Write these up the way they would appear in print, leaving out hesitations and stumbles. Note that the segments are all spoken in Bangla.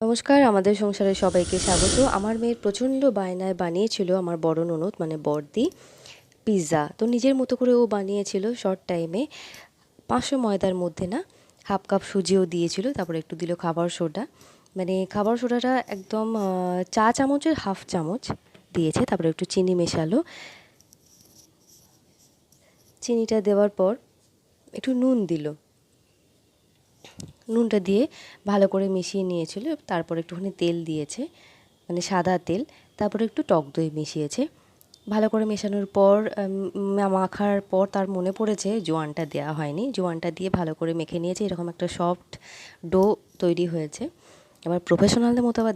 নমস্কার, আমাদের সংসারে সবাইকে স্বাগত। আমার মেয়ের প্রচণ্ড বায়নায় বানিয়েছিল আমার বড় ননদ মানে বড়দি পিৎজা। তো নিজের মতো করে ও বানিয়েছিল শর্ট টাইমে। 500 ময়দার মধ্যে না, হাফ কাপ সুজিও দিয়েছিল, তারপরে একটু দিল খাবার সোডা। মানে খাবার সোডাটা একদম চা চামচের হাফ চামচ দিয়েছে, তারপরে একটু চিনি মেশালো। চিনিটা দেওয়ার পর একটু নুন দিল, নুনটা দিয়ে ভালো করে মিশিয়ে নিয়েছিল। তারপর একটুখানি তেল দিয়েছে, মানে সাদা তেল, তারপরে একটু টক দই মিশিয়েছে। ভালো করে মেশানোর পর মাখার পর তার মনে পড়েছে জোয়ানটা দেওয়া হয়নি। জোয়ানটা দিয়ে ভালো করে মেখে নিয়েছে, এরকম একটা সফট ডো তৈরি হয়েছে। এবার প্রফেশনালদের মতো আবার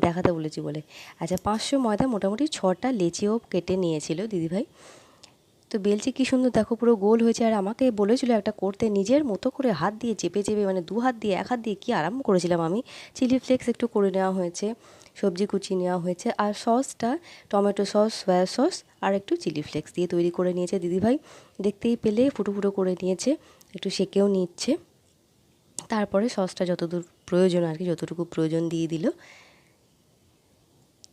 দেখাতে বলেছি বলে। আচ্ছা, 500 ময়দা মোটামুটি 6টা লেচিও কেটে নিয়েছিল দিদিভাই। তো বেলচি কী সুন্দর দেখো, পুরো গোল হয়েছে। আর আমাকে বলেছিল একটা করতে, নিজের মতো করে হাত দিয়ে চেপে চেপে, মানে দু হাত দিয়ে, এক হাত দিয়ে কী আরাম করেছিলাম আমি। চিলি ফ্লেক্স একটু করে নেওয়া হয়েছে, সবজি কুচি নেওয়া হয়েছে, আর সসটা টমেটো সস, সয়া সস আর একটু চিলি ফ্লেক্স দিয়ে তৈরি করে নিয়েছে দিদিভাই। দেখতেই পেলে ফুটো ফুটো করে নিয়েছে, একটু সেকেও নিচ্ছে। তারপরে সসটা যতদূর প্রয়োজন আর কি, যতটুকু প্রয়োজন দিয়ে দিল।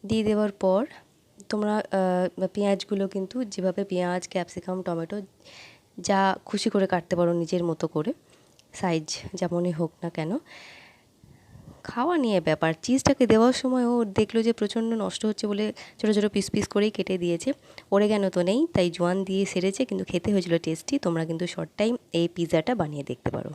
দিয়ে দেওয়ার পর তোমরা পেঁয়াজগুলো কিন্তু যেভাবে পেঁয়াজ, ক্যাপসিকাম, টমেটো যা খুশি করে কাটতে পারো নিজের মতো করে, সাইজ যেমনই হোক না কেন। খাওয়া নিয়ে ব্যাপার। চিজটাকে দেওয়ার সময় ও দেখলো যে প্রচণ্ড নষ্ট হচ্ছে বলে ছোটো ছোটো পিস পিস করেই কেটে দিয়েছে। ওরেগানো তো নেই, তাই জোয়ান দিয়ে সেরেছে, কিন্তু খেতে হয়েছিল টেস্টি। তোমরা কিন্তু শর্ট টাইম এই পিৎজাটা বানিয়ে দেখতে পারো।